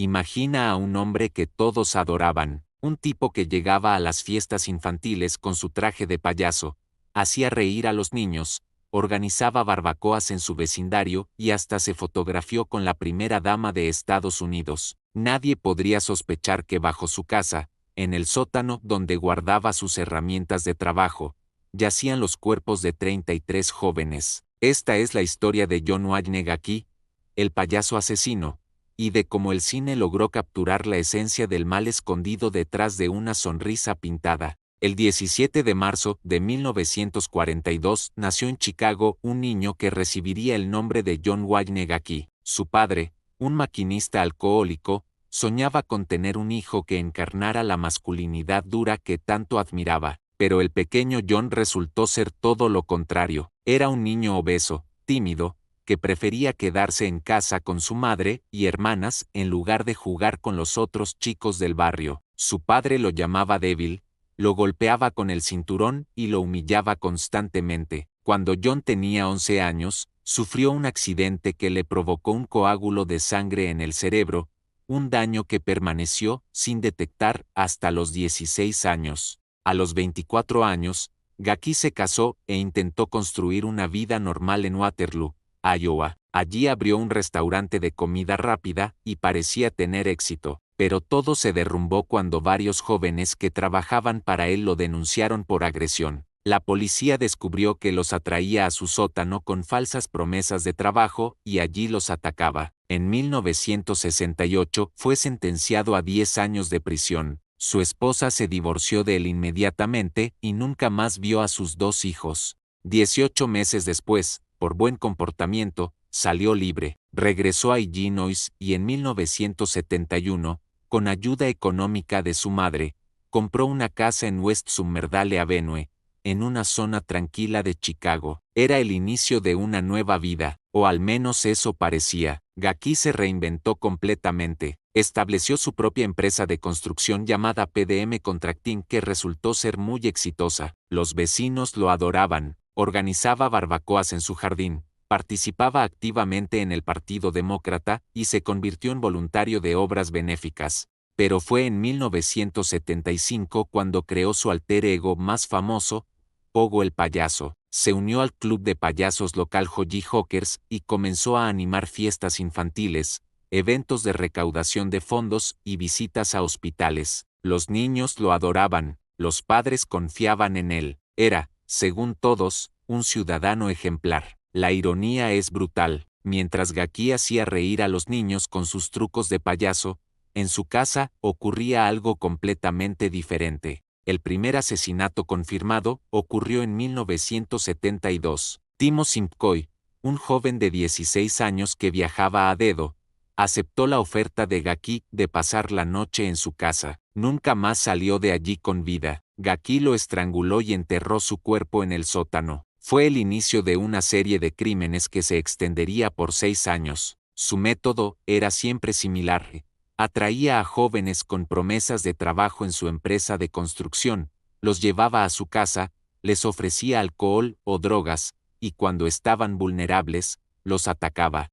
Imagina a un hombre que todos adoraban, un tipo que llegaba a las fiestas infantiles con su traje de payaso, hacía reír a los niños, organizaba barbacoas en su vecindario y hasta se fotografió con la primera dama de Estados Unidos. Nadie podría sospechar que bajo su casa, en el sótano donde guardaba sus herramientas de trabajo, yacían los cuerpos de 33 jóvenes. Esta es la historia de John Wayne Gacy, el payaso asesino, y de cómo el cine logró capturar la esencia del mal escondido detrás de una sonrisa pintada. El 17 de marzo de 1942 nació en Chicago un niño que recibiría el nombre de John Wayne Gacy. Su padre, un maquinista alcohólico, soñaba con tener un hijo que encarnara la masculinidad dura que tanto admiraba, pero el pequeño John resultó ser todo lo contrario. Era un niño obeso, tímido, que prefería quedarse en casa con su madre y hermanas en lugar de jugar con los otros chicos del barrio. Su padre lo llamaba débil, lo golpeaba con el cinturón y lo humillaba constantemente. Cuando John tenía 11 años, sufrió un accidente que le provocó un coágulo de sangre en el cerebro, un daño que permaneció sin detectar hasta los 16 años. A los 24 años, Gacy se casó e intentó construir una vida normal en Waterloo, Iowa. Allí abrió un restaurante de comida rápida y parecía tener éxito, pero todo se derrumbó cuando varios jóvenes que trabajaban para él lo denunciaron por agresión. La policía descubrió que los atraía a su sótano con falsas promesas de trabajo y allí los atacaba. En 1968 fue sentenciado a 10 años de prisión. Su esposa se divorció de él inmediatamente y nunca más vio a sus 2 hijos. 18 meses después, por buen comportamiento, salió libre. Regresó a Illinois y en 1971, con ayuda económica de su madre, compró una casa en West Summerville Avenue, en una zona tranquila de Chicago. Era el inicio de una nueva vida, o al menos eso parecía. Gacy se reinventó completamente. Estableció su propia empresa de construcción llamada PDM Contracting que resultó ser muy exitosa. Los vecinos lo adoraban, organizaba barbacoas en su jardín, participaba activamente en el Partido Demócrata y se convirtió en voluntario de obras benéficas. Pero fue en 1975 cuando creó su alter ego más famoso, Pogo el Payaso. Se unió al club de payasos local Jolly Hawkers y comenzó a animar fiestas infantiles, eventos de recaudación de fondos y visitas a hospitales. Los niños lo adoraban, los padres confiaban en él. Era, según todos, un ciudadano ejemplar. La ironía es brutal. Mientras Gacy hacía reír a los niños con sus trucos de payaso, en su casa ocurría algo completamente diferente. El primer asesinato confirmado ocurrió en 1972. Timo Simcoe, un joven de 16 años que viajaba a dedo, aceptó la oferta de Gacy de pasar la noche en su casa. Nunca más salió de allí con vida. Gacy lo estranguló y enterró su cuerpo en el sótano. Fue el inicio de una serie de crímenes que se extendería por 6 años. Su método era siempre similar. Atraía a jóvenes con promesas de trabajo en su empresa de construcción, los llevaba a su casa, les ofrecía alcohol o drogas, y cuando estaban vulnerables, los atacaba.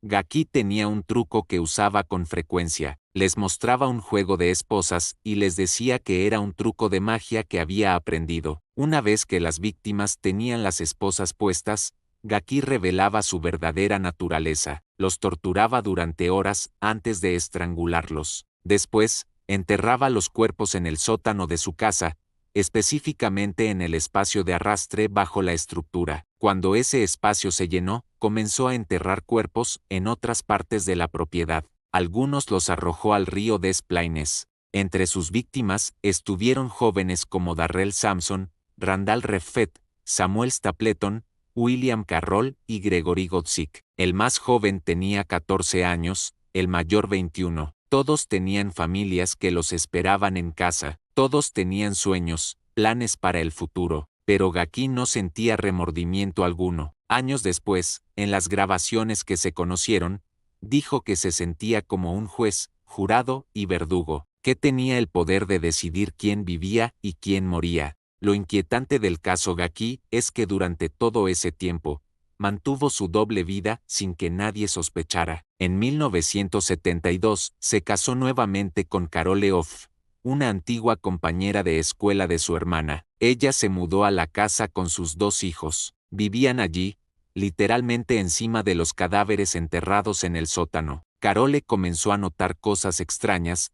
Gacy tenía un truco que usaba con frecuencia. Les mostraba un juego de esposas y les decía que era un truco de magia que había aprendido. Una vez que las víctimas tenían las esposas puestas, Gacy revelaba su verdadera naturaleza. Los torturaba durante horas antes de estrangularlos. Después, enterraba los cuerpos en el sótano de su casa, específicamente en el espacio de arrastre bajo la estructura. Cuando ese espacio se llenó, comenzó a enterrar cuerpos en otras partes de la propiedad. Algunos los arrojó al río Des Plaines. Entre sus víctimas estuvieron jóvenes como Darrell Sampson, Randall Reffett, Samuel Stapleton, William Carroll y Gregory Godzik. El más joven tenía 14 años, el mayor 21. Todos tenían familias que los esperaban en casa, todos tenían sueños, planes para el futuro, pero Gacy no sentía remordimiento alguno. Años después, en las grabaciones que se conocieron, dijo que se sentía como un juez, jurado y verdugo, que tenía el poder de decidir quién vivía y quién moría. Lo inquietante del caso Gacy es que durante todo ese tiempo, mantuvo su doble vida sin que nadie sospechara. En 1972 se casó nuevamente con Carole Hoff, una antigua compañera de escuela de su hermana. Ella se mudó a la casa con sus 2 hijos. Vivían allí, literalmente encima de los cadáveres enterrados en el sótano. Carole comenzó a notar cosas extrañas,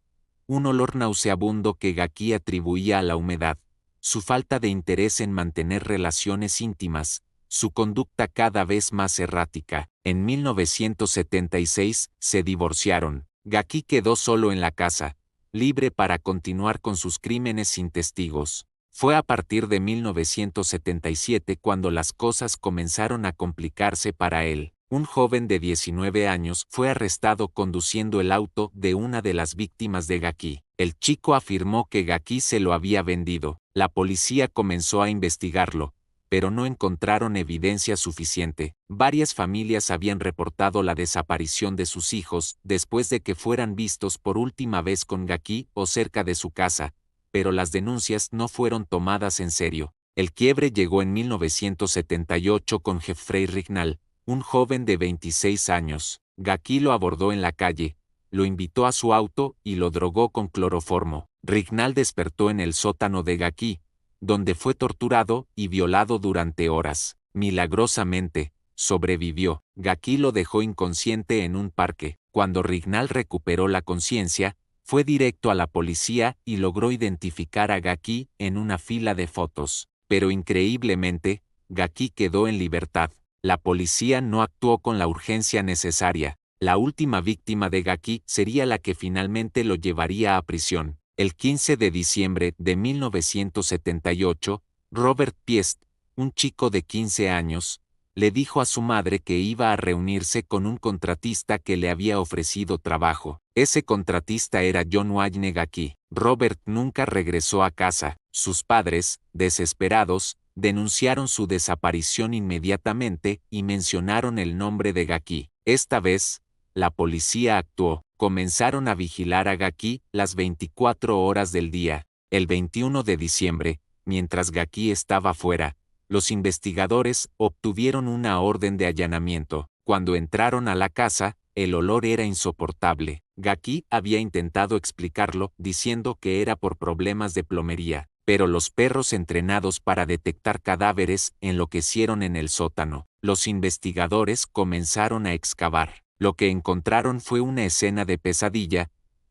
un olor nauseabundo que Gaki atribuía a la humedad, su falta de interés en mantener relaciones íntimas, su conducta cada vez más errática. En 1976 se divorciaron. Gaki quedó solo en la casa, libre para continuar con sus crímenes sin testigos. Fue a partir de 1977 cuando las cosas comenzaron a complicarse para él. Un joven de 19 años fue arrestado conduciendo el auto de una de las víctimas de Gaki. El chico afirmó que Gaki se lo había vendido. La policía comenzó a investigarlo, pero no encontraron evidencia suficiente. Varias familias habían reportado la desaparición de sus hijos después de que fueran vistos por última vez con Gaki o cerca de su casa, pero las denuncias no fueron tomadas en serio. El quiebre llegó en 1978 con Jeffrey Rignall, un joven de 26 años. Gaki lo abordó en la calle, lo invitó a su auto y lo drogó con cloroformo. Rignall despertó en el sótano de Gaki, donde fue torturado y violado durante horas. Milagrosamente, sobrevivió. Gaki lo dejó inconsciente en un parque. Cuando Rignall recuperó la conciencia, fue directo a la policía y logró identificar a Gaki en una fila de fotos. Pero increíblemente, Gaki quedó en libertad. La policía no actuó con la urgencia necesaria. La última víctima de Gaki sería la que finalmente lo llevaría a prisión. El 15 de diciembre de 1978, Robert Piest, un chico de 15 años, le dijo a su madre que iba a reunirse con un contratista que le había ofrecido trabajo. Ese contratista era John Wayne Gaki. Robert nunca regresó a casa. Sus padres, desesperados, denunciaron su desaparición inmediatamente y mencionaron el nombre de Gaki. Esta vez, la policía actuó. Comenzaron a vigilar a Gaki las 24 horas del día. El 21 de diciembre, mientras Gaki estaba fuera, los investigadores obtuvieron una orden de allanamiento. Cuando entraron a la casa, el olor era insoportable. Gaki había intentado explicarlo diciendo que era por problemas de plomería, pero los perros entrenados para detectar cadáveres enloquecieron en el sótano. Los investigadores comenzaron a excavar. Lo que encontraron fue una escena de pesadilla,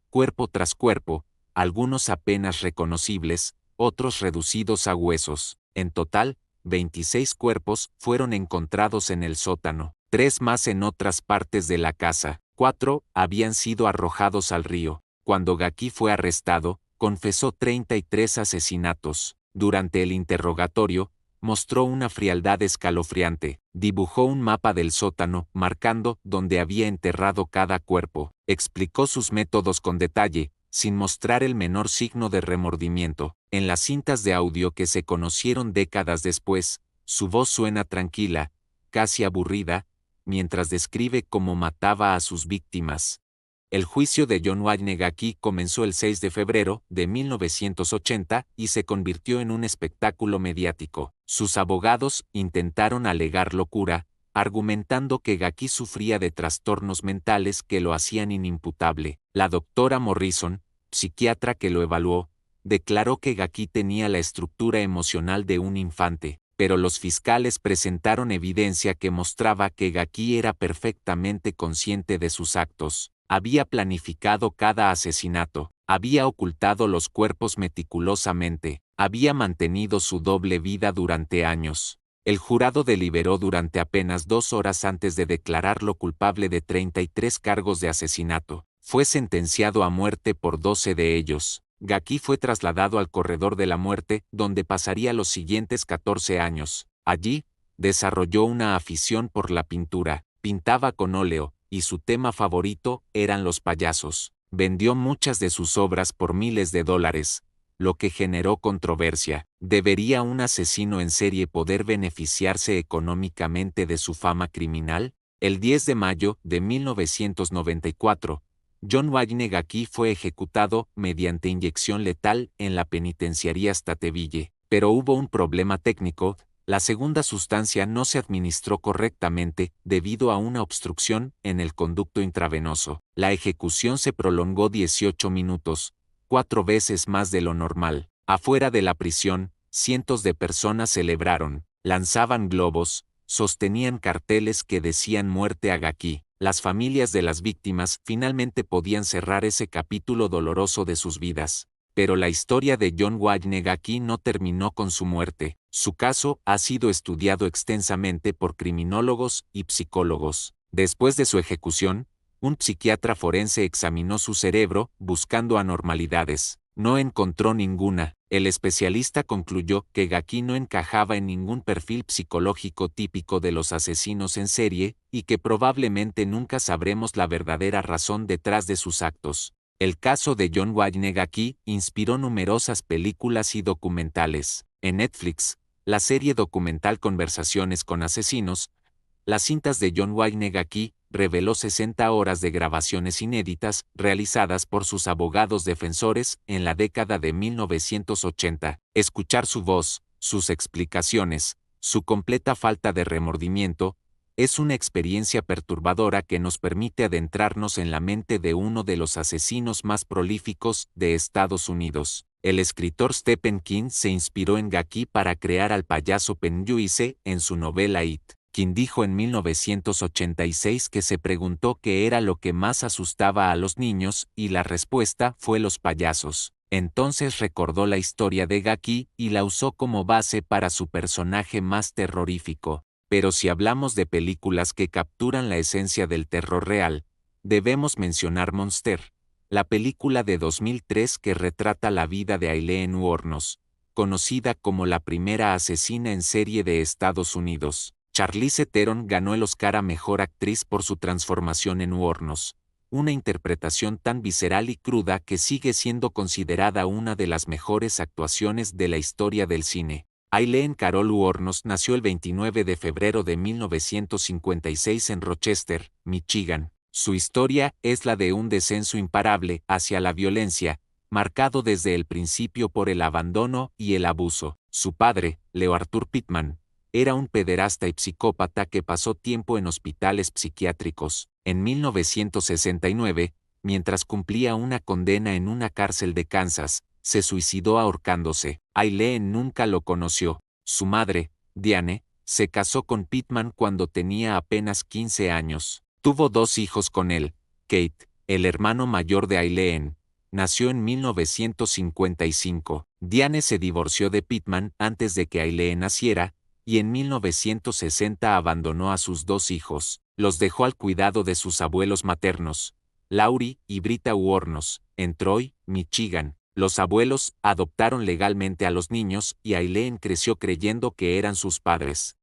cuerpo tras cuerpo, algunos apenas reconocibles, otros reducidos a huesos. En total, 26 cuerpos fueron encontrados en el sótano, 3 más en otras partes de la casa, 4 habían sido arrojados al río. Cuando Gaki fue arrestado, confesó 33 asesinatos. Durante el interrogatorio, mostró una frialdad escalofriante. Dibujó un mapa del sótano, marcando dónde había enterrado cada cuerpo. Explicó sus métodos con detalle, sin mostrar el menor signo de remordimiento. En las cintas de audio que se conocieron décadas después, su voz suena tranquila, casi aburrida, mientras describe cómo mataba a sus víctimas. El juicio de John Wayne Gaki comenzó el 6 de febrero de 1980 y se convirtió en un espectáculo mediático. Sus abogados intentaron alegar locura, argumentando que Gaki sufría de trastornos mentales que lo hacían inimputable. La doctora Morrison, psiquiatra que lo evaluó, declaró que Gaki tenía la estructura emocional de un infante, pero los fiscales presentaron evidencia que mostraba que Gaki era perfectamente consciente de sus actos. Había planificado cada asesinato, había ocultado los cuerpos meticulosamente, había mantenido su doble vida durante años. El jurado deliberó durante apenas 2 horas antes de declararlo culpable de 33 cargos de asesinato. Fue sentenciado a muerte por 12 de ellos. Gaki fue trasladado al corredor de la muerte, donde pasaría los siguientes 14 años. Allí, desarrolló una afición por la pintura, pintaba con óleo, y su tema favorito eran los payasos. Vendió muchas de sus obras por miles de dólares, lo que generó controversia. ¿Debería un asesino en serie poder beneficiarse económicamente de su fama criminal? El 10 de mayo de 1994, John Wayne Gaki fue ejecutado mediante inyección letal en la penitenciaría Stateville, pero hubo un problema técnico. La segunda sustancia no se administró correctamente debido a una obstrucción en el conducto intravenoso. La ejecución se prolongó 18 minutos, 4 veces más de lo normal. Afuera de la prisión, cientos de personas celebraron, lanzaban globos, sostenían carteles que decían muerte a Gaki. Las familias de las víctimas finalmente podían cerrar ese capítulo doloroso de sus vidas. Pero la historia de John Wayne Gacy no terminó con su muerte. Su caso ha sido estudiado extensamente por criminólogos y psicólogos. Después de su ejecución, un psiquiatra forense examinó su cerebro buscando anormalidades. No encontró ninguna. El especialista concluyó que Gacy no encajaba en ningún perfil psicológico típico de los asesinos en serie y que probablemente nunca sabremos la verdadera razón detrás de sus actos. El caso de John Wayne Gacy inspiró numerosas películas y documentales. En Netflix, la serie documental Conversaciones con asesinos, las cintas de John Wayne Gacy reveló 60 horas de grabaciones inéditas realizadas por sus abogados defensores en la década de 1980. Escuchar su voz, sus explicaciones, su completa falta de remordimiento, es una experiencia perturbadora que nos permite adentrarnos en la mente de uno de los asesinos más prolíficos de Estados Unidos. El escritor Stephen King se inspiró en Gacy para crear al payaso Pennywise en su novela It. King dijo en 1986 que se preguntó qué era lo que más asustaba a los niños y la respuesta fue los payasos. Entonces recordó la historia de Gacy y la usó como base para su personaje más terrorífico. Pero si hablamos de películas que capturan la esencia del terror real, debemos mencionar Monster, la película de 2003 que retrata la vida de Aileen Wuornos, conocida como la primera asesina en serie de Estados Unidos. Charlize Theron ganó el Oscar a Mejor Actriz por su transformación en Wuornos, una interpretación tan visceral y cruda que sigue siendo considerada una de las mejores actuaciones de la historia del cine. Aileen Carol Wuornos nació el 29 de febrero de 1956 en Rochester, Michigan. Su historia es la de un descenso imparable hacia la violencia, marcado desde el principio por el abandono y el abuso. Su padre, Leo Arthur Pittman, era un pederasta y psicópata que pasó tiempo en hospitales psiquiátricos. En 1969, mientras cumplía una condena en una cárcel de Kansas, se suicidó ahorcándose. Aileen nunca lo conoció. Su madre, Diane, se casó con Pittman cuando tenía apenas 15 años. Tuvo 2 hijos con él. Kate, el hermano mayor de Aileen, nació en 1955. Diane se divorció de Pittman antes de que Aileen naciera, y en 1960 abandonó a sus 2 hijos. Los dejó al cuidado de sus abuelos maternos, Laurie y Britta Wuornos, en Troy, Michigan. Los abuelos adoptaron legalmente a los niños y Aileen creció creyendo que eran sus padres.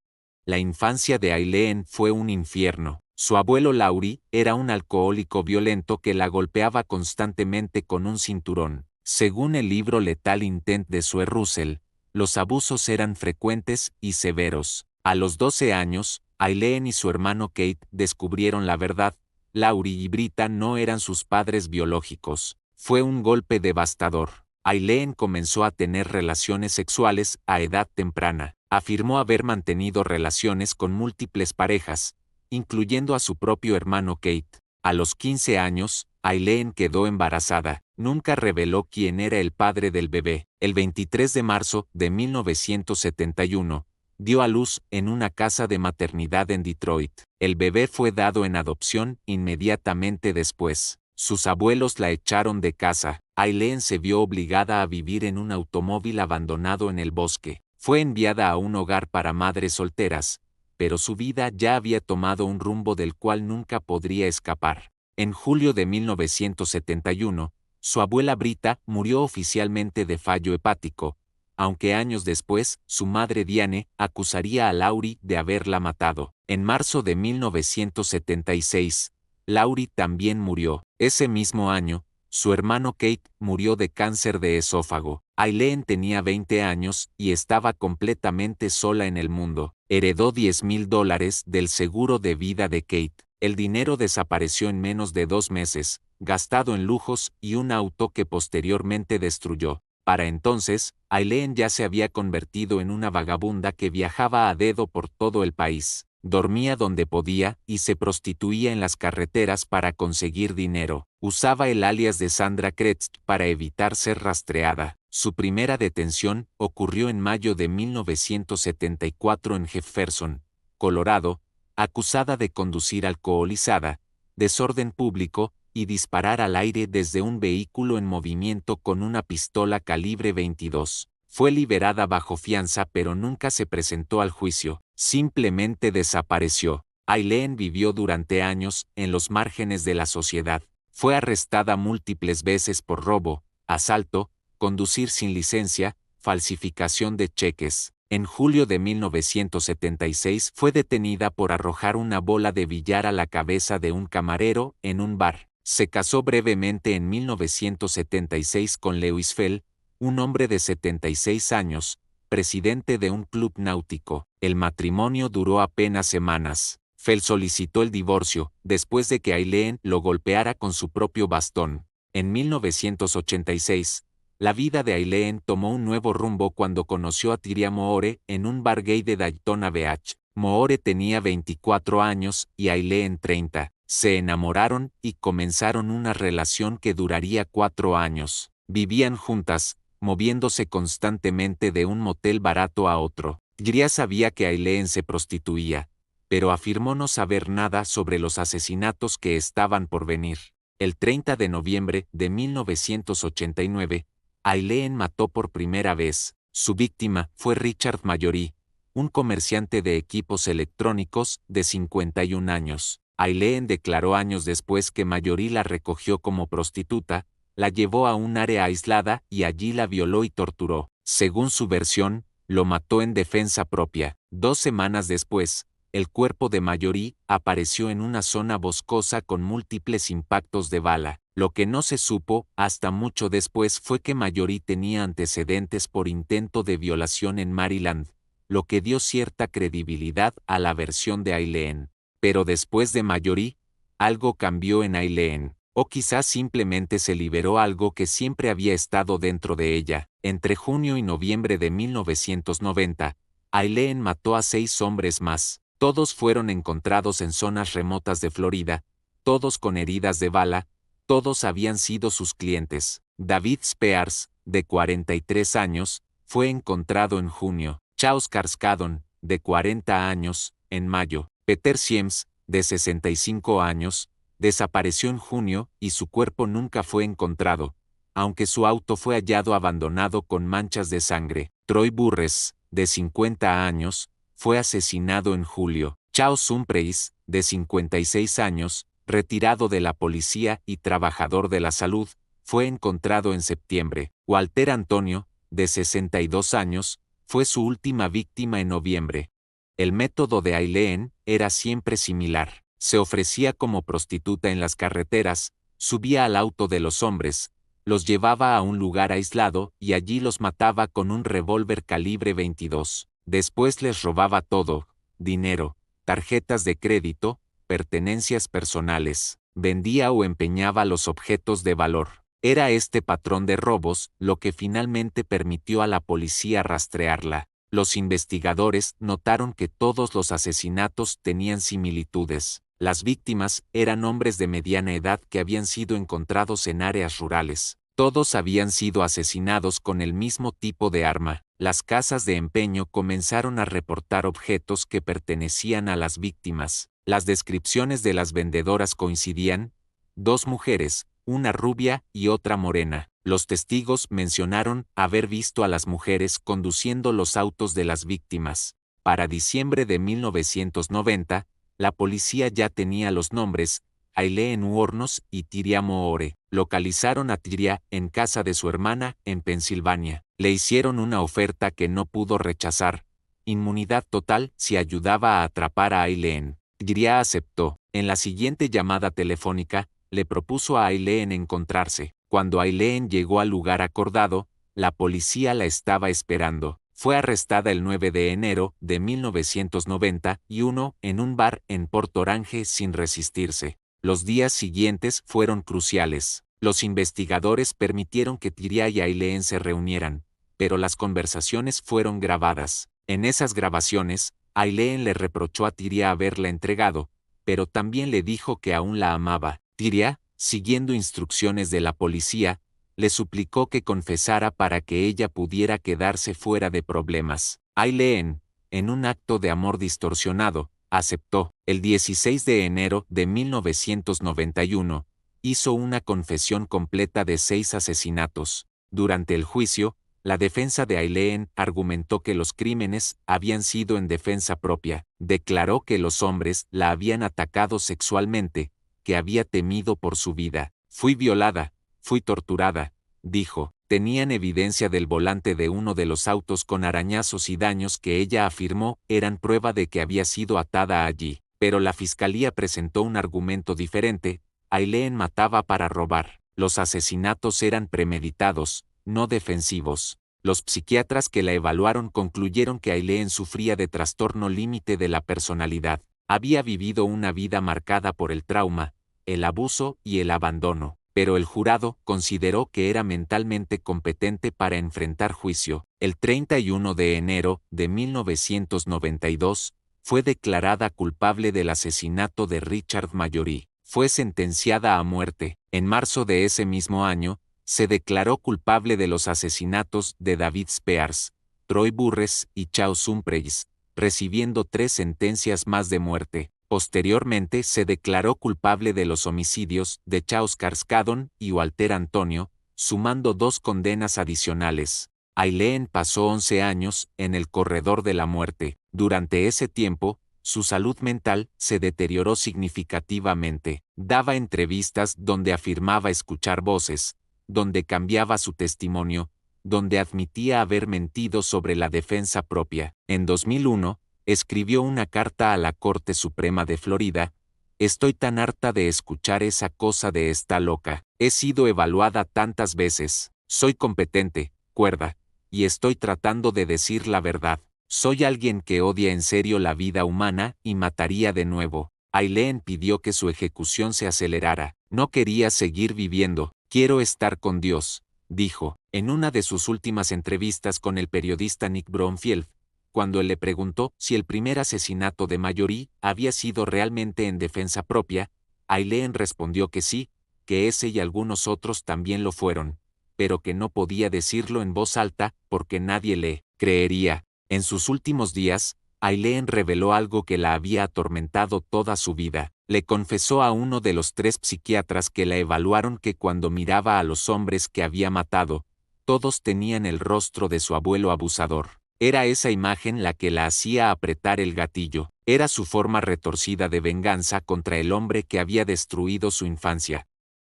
La infancia de Aileen fue un infierno. Su abuelo Laurie era un alcohólico violento que la golpeaba constantemente con un cinturón. Según el libro Lethal Intent de Sue Russell, los abusos eran frecuentes y severos. A los 12 años, Aileen y su hermano Kate descubrieron la verdad. Laurie y Britta no eran sus padres biológicos. Fue un golpe devastador. Aileen comenzó a tener relaciones sexuales a edad temprana. Afirmó haber mantenido relaciones con múltiples parejas, incluyendo a su propio hermano Kate. A los 15 años, Aileen quedó embarazada. Nunca reveló quién era el padre del bebé. El 23 de marzo de 1971, dio a luz en una casa de maternidad en Detroit. El bebé fue dado en adopción inmediatamente después. Sus abuelos la echaron de casa. Aileen se vio obligada a vivir en un automóvil abandonado en el bosque. Fue enviada a un hogar para madres solteras, pero su vida ya había tomado un rumbo del cual nunca podría escapar. En julio de 1971, su abuela Britta murió oficialmente de fallo hepático, aunque años después, su madre Diane acusaría a Laurie de haberla matado. En marzo de 1976, Laurie también murió. Ese mismo año, su hermano Kate murió de cáncer de esófago. Aileen tenía 20 años y estaba completamente sola en el mundo. Heredó $10,000 del seguro de vida de Kate. El dinero desapareció en menos de 2 meses, gastado en lujos y un auto que posteriormente destruyó. Para entonces, Aileen ya se había convertido en una vagabunda que viajaba a dedo por todo el país, dormía donde podía y se prostituía en las carreteras para conseguir dinero. Usaba el alias de Sandra Kretz para evitar ser rastreada. Su primera detención ocurrió en mayo de 1974 en Jefferson, Colorado, acusada de conducir alcoholizada, desorden público y disparar al aire desde un vehículo en movimiento con una pistola calibre 22. Fue liberada bajo fianza pero nunca se presentó al juicio, simplemente desapareció. Aileen vivió durante años en los márgenes de la sociedad. Fue arrestada múltiples veces por robo, asalto, conducir sin licencia, falsificación de cheques. En julio de 1976 fue detenida por arrojar una bola de billar a la cabeza de un camarero en un bar. Se casó brevemente en 1976 con Lewis Fell, un hombre de 76 años, presidente de un club náutico. El matrimonio duró apenas semanas. Fell solicitó el divorcio, después de que Aileen lo golpeara con su propio bastón. En 1986, la vida de Aileen tomó un nuevo rumbo cuando conoció a Tyria Moore en un bar gay de Daytona Beach. Moore tenía 24 años y Aileen 30. Se enamoraron y comenzaron una relación que duraría 4 años. Vivían juntas, moviéndose constantemente de un motel barato a otro. Tyria sabía que Aileen se prostituía, pero afirmó no saber nada sobre los asesinatos que estaban por venir. El 30 de noviembre de 1989, Aileen mató por primera vez. Su víctima fue Richard Mallory, un comerciante de equipos electrónicos de 51 años. Aileen declaró años después que Mallory la recogió como prostituta, la llevó a un área aislada y allí la violó y torturó. Según su versión, lo mató en defensa propia. 2 semanas después, el cuerpo de Mallory apareció en una zona boscosa con múltiples impactos de bala. Lo que no se supo hasta mucho después fue que Mallory tenía antecedentes por intento de violación en Maryland, lo que dio cierta credibilidad a la versión de Aileen. Pero después de Mallory, algo cambió en Aileen, o quizás simplemente se liberó algo que siempre había estado dentro de ella. Entre junio y noviembre de 1990, Aileen mató a 6 hombres más. Todos fueron encontrados en zonas remotas de Florida, todos con heridas de bala, todos habían sido sus clientes. David Spears, de 43 años, fue encontrado en junio. Charles Carskadon, de 40 años, en mayo. Peter Siems, de 65 años, desapareció en junio y su cuerpo nunca fue encontrado, aunque su auto fue hallado abandonado con manchas de sangre. Troy Burress, de 50 años, fue asesinado en julio. Charles Humphreys, de 56 años, retirado de la policía y trabajador de la salud, fue encontrado en septiembre. Walter Antonio, de 62 años, fue su última víctima en noviembre. El método de Aileen era siempre similar. Se ofrecía como prostituta en las carreteras, subía al auto de los hombres, los llevaba a un lugar aislado y allí los mataba con un revólver calibre 22. Después les robaba todo: dinero, tarjetas de crédito, pertenencias personales. Vendía o empeñaba los objetos de valor. Era este patrón de robos lo que finalmente permitió a la policía rastrearla. Los investigadores notaron que todos los asesinatos tenían similitudes. Las víctimas eran hombres de mediana edad que habían sido encontrados en áreas rurales. Todos habían sido asesinados con el mismo tipo de arma. Las casas de empeño comenzaron a reportar objetos que pertenecían a las víctimas. Las descripciones de las vendedoras coincidían: 2 mujeres, una rubia y otra morena. Los testigos mencionaron haber visto a las mujeres conduciendo los autos de las víctimas. Para diciembre de 1990, la policía ya tenía los nombres: Aileen Wuornos y Tyria Moore. Localizaron a Tyria en casa de su hermana en Pensilvania. Le hicieron una oferta que no pudo rechazar: inmunidad total si ayudaba a atrapar a Aileen. Tyria aceptó. En la siguiente llamada telefónica, le propuso a Aileen encontrarse. Cuando Aileen llegó al lugar acordado, la policía la estaba esperando. Fue arrestada el 9 de enero de 1991 en un bar en Port Orange sin resistirse. Los días siguientes fueron cruciales. Los investigadores permitieron que Tyria y Aileen se reunieran, pero las conversaciones fueron grabadas. En esas grabaciones, Aileen le reprochó a Tyria haberla entregado, pero también le dijo que aún la amaba. Tyria, siguiendo instrucciones de la policía, le suplicó que confesara para que ella pudiera quedarse fuera de problemas. Aileen, en un acto de amor distorsionado, aceptó. El 16 de enero de 1991, hizo una confesión completa de 6 asesinatos. Durante el juicio, la defensa de Aileen argumentó que los crímenes habían sido en defensa propia. Declaró que los hombres la habían atacado sexualmente, que había temido por su vida. Fui violada, fui torturada, dijo. Tenían evidencia del volante de uno de los autos con arañazos y daños que ella afirmó eran prueba de que había sido atada allí. Pero la fiscalía presentó un argumento diferente. Aileen mataba para robar. Los asesinatos eran premeditados, no defensivos. Los psiquiatras que la evaluaron concluyeron que Aileen sufría de trastorno límite de la personalidad. Había vivido una vida marcada por el trauma, el abuso y el abandono, pero el jurado consideró que era mentalmente competente para enfrentar juicio. El 31 de enero de 1992, fue declarada culpable del asesinato de Richard Mallory. Fue sentenciada a muerte. En marzo de ese mismo año, se declaró culpable de los asesinatos de David Spears, Troy Burress y Charles Humphreys, recibiendo 3 sentencias más de muerte. Posteriormente se declaró culpable de los homicidios de Charles Carskadon y Walter Antonio, sumando 2 condenas adicionales. Aileen pasó 11 años en el corredor de la muerte. Durante ese tiempo, su salud mental se deterioró significativamente. Daba entrevistas donde afirmaba escuchar voces, donde cambiaba su testimonio, donde admitía haber mentido sobre la defensa propia. En 2001, escribió una carta a la Corte Suprema de Florida: «Estoy tan harta de escuchar esa cosa de esta loca. He sido evaluada tantas veces. Soy competente, cuerda, y estoy tratando de decir la verdad. Soy alguien que odia en serio la vida humana y mataría de nuevo». Aileen pidió que su ejecución se acelerara. No quería seguir viviendo. «Quiero estar con Dios», dijo, en una de sus últimas entrevistas con el periodista Nick Bromfield, cuando él le preguntó si el primer asesinato de Mallory había sido realmente en defensa propia. Aileen respondió que sí, que ese y algunos otros también lo fueron, pero que no podía decirlo en voz alta porque nadie le creería. En sus últimos días, Aileen reveló algo que la había atormentado toda su vida. Le confesó a uno de los 3 psiquiatras que la evaluaron que cuando miraba a los hombres que había matado, todos tenían el rostro de su abuelo abusador. Era esa imagen la que la hacía apretar el gatillo. Era su forma retorcida de venganza contra el hombre que había destruido su infancia.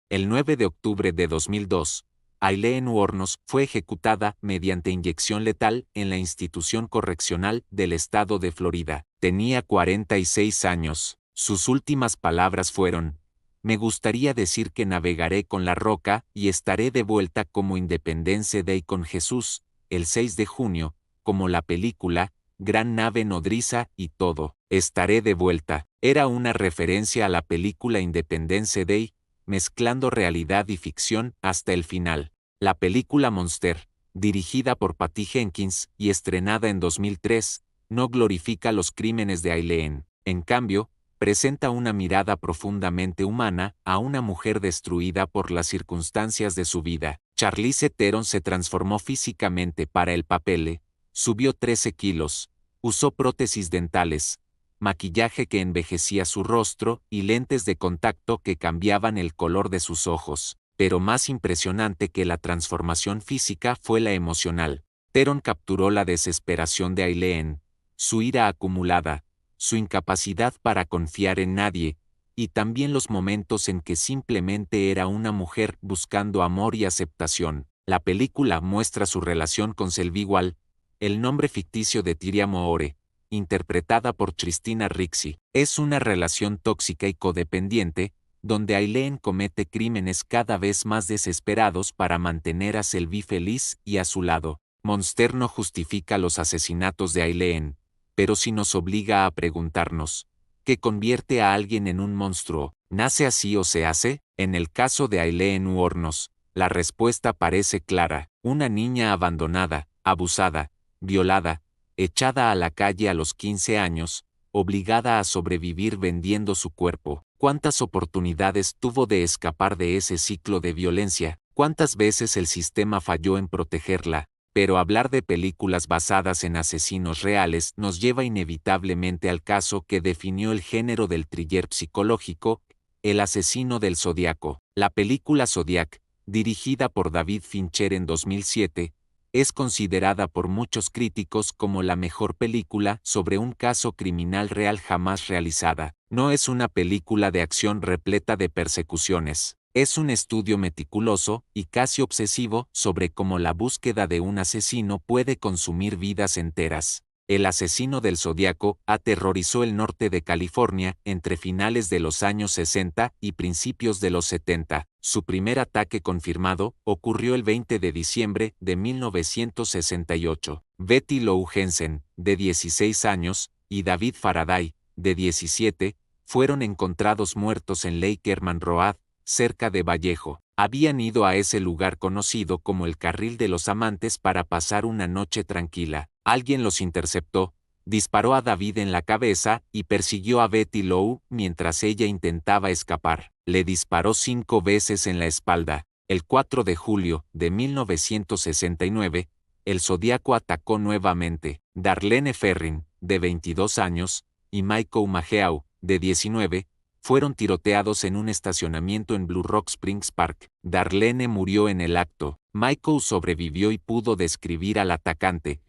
El 9 de octubre de 2002, Aileen Wuornos fue ejecutada mediante inyección letal en la institución correccional del estado de Florida. Tenía 46 años. Sus últimas palabras fueron: «Me gustaría decir que navegaré con la roca y estaré de vuelta como Independence Day con Jesús, el 6 de junio, como la película, Gran Nave Nodriza y todo. Estaré de vuelta». Era una referencia a la película Independence Day, mezclando realidad y ficción hasta el final. La película Monster, dirigida por Patty Jenkins y estrenada en 2003, no glorifica los crímenes de Aileen. En cambio, presenta una mirada profundamente humana a una mujer destruida por las circunstancias de su vida. Charlize Theron se transformó físicamente para el papel, subió 13 kilos, usó prótesis dentales, maquillaje que envejecía su rostro y lentes de contacto que cambiaban el color de sus ojos. Pero más impresionante que la transformación física fue la emocional. Theron capturó la desesperación de Aileen, su ira acumulada, su incapacidad para confiar en nadie, y también los momentos en que simplemente era una mujer buscando amor y aceptación. La película muestra su relación con Selby Wall, el nombre ficticio de Tyria Moore, interpretada por Christina Ricci. Es una relación tóxica y codependiente, donde Aileen comete crímenes cada vez más desesperados para mantener a Selby feliz y a su lado. Monster no justifica los asesinatos de Aileen, pero sí nos obliga a preguntarnos: ¿Qué convierte a alguien en un monstruo? ¿Nace así o se hace? En el caso de Aileen Wuornos, la respuesta parece clara: una niña abandonada, abusada, violada, echada a la calle a los 15 años, obligada a sobrevivir vendiendo su cuerpo. ¿Cuántas oportunidades tuvo de escapar de ese ciclo de violencia? ¿Cuántas veces el sistema falló en protegerla? Pero hablar de películas basadas en asesinos reales nos lleva inevitablemente al caso que definió el género del thriller psicológico, El asesino del Zodiaco. La película Zodiac, dirigida por David Fincher en 2007, es considerada por muchos críticos como la mejor película sobre un caso criminal real jamás realizada. No es una película de acción repleta de persecuciones. Es un estudio meticuloso y casi obsesivo sobre cómo la búsqueda de un asesino puede consumir vidas enteras. El asesino del Zodiaco aterrorizó el norte de California entre finales de los años 60 y principios de los 70. Su primer ataque confirmado ocurrió el 20 de diciembre de 1968. Betty Lou Jensen, de 16 años, y David Faraday, de 17, fueron encontrados muertos en Lake Herman Road, cerca de Vallejo. Habían ido a ese lugar conocido como el Carril de los Amantes para pasar una noche tranquila. Alguien los interceptó, disparó a David en la cabeza y persiguió a Betty Lou mientras ella intentaba escapar. Le disparó 5 veces en la espalda. El 4 de julio de 1969, el Zodiaco atacó nuevamente. Darlene Ferrin, de 22 años, y Michael Mageau, de 19, fueron tiroteados en un estacionamiento en Blue Rock Springs Park. Darlene murió en el acto. Michael sobrevivió y pudo describir al atacante: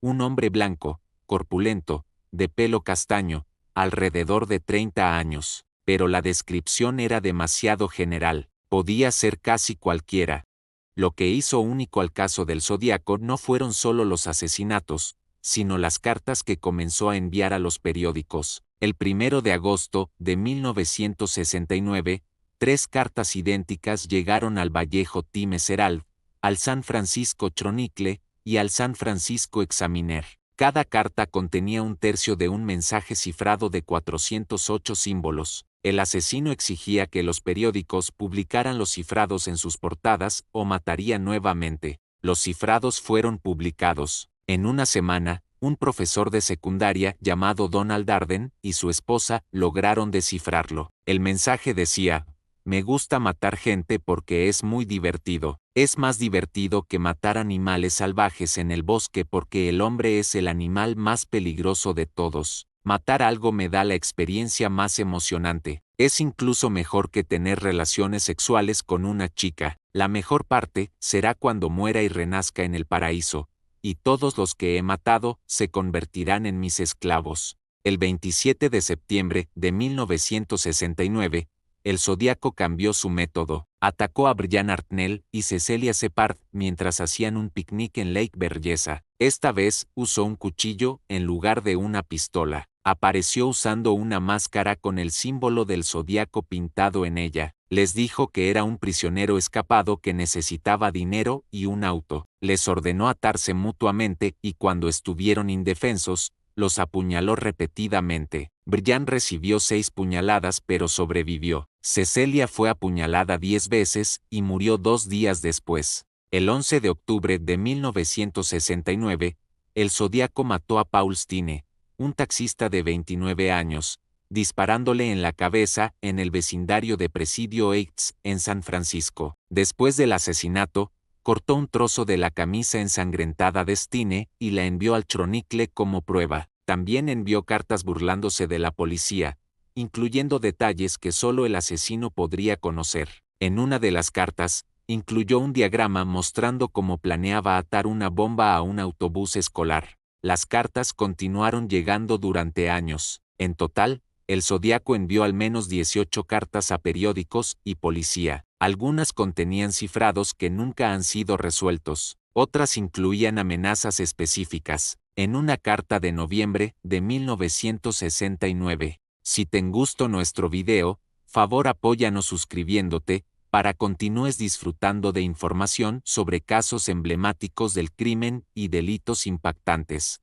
un hombre blanco, corpulento, de pelo castaño, alrededor de 30 años. Pero la descripción era demasiado general. Podía ser casi cualquiera. Lo que hizo único al caso del Zodiaco no fueron solo los asesinatos, sino las cartas que comenzó a enviar a los periódicos. El 1 de agosto de 1969, 3 cartas idénticas llegaron al Vallejo Times Herald, al San Francisco Chronicle y al San Francisco Examiner. Cada carta contenía un tercio de un mensaje cifrado de 408 símbolos. El asesino exigía que los periódicos publicaran los cifrados en sus portadas o mataría nuevamente. Los cifrados fueron publicados. En una semana, un profesor de secundaria llamado Donald Arden y su esposa lograron descifrarlo. El mensaje decía: me gusta matar gente porque es muy divertido. Es más divertido que matar animales salvajes en el bosque porque el hombre es el animal más peligroso de todos. Matar algo me da la experiencia más emocionante. Es incluso mejor que tener relaciones sexuales con una chica. La mejor parte será cuando muera y renazca en el paraíso, y todos los que he matado se convertirán en mis esclavos. El 27 de septiembre de 1969, el Zodiaco cambió su método. Atacó a Brian Hartnell y Cecelia Shepard mientras hacían un picnic en Lake Berryessa. Esta vez usó un cuchillo en lugar de una pistola. Apareció usando una máscara con el símbolo del Zodiaco pintado en ella. Les dijo que era un prisionero escapado que necesitaba dinero y un auto. Les ordenó atarse mutuamente y cuando estuvieron indefensos, los apuñaló repetidamente. Brian recibió 6 puñaladas pero sobrevivió. Cecelia fue apuñalada 10 veces y murió 2 días después. El 11 de octubre de 1969, el Zodiaco mató a Paul Stine, un taxista de 29 años, disparándole en la cabeza en el vecindario de Presidio Heights, en San Francisco. Después del asesinato, cortó un trozo de la camisa ensangrentada de Stine y la envió al Chronicle como prueba. También envió cartas burlándose de la policía, incluyendo detalles que solo el asesino podría conocer. En una de las cartas, incluyó un diagrama mostrando cómo planeaba atar una bomba a un autobús escolar. Las cartas continuaron llegando durante años. En total, el Zodiaco envió al menos 18 cartas a periódicos y policía. Algunas contenían cifrados que nunca han sido resueltos. Otras incluían amenazas específicas. En una carta de noviembre de 1969. Si te gustó nuestro video, favor apóyanos suscribiéndote, para continúes disfrutando de información sobre casos emblemáticos del crimen y delitos impactantes.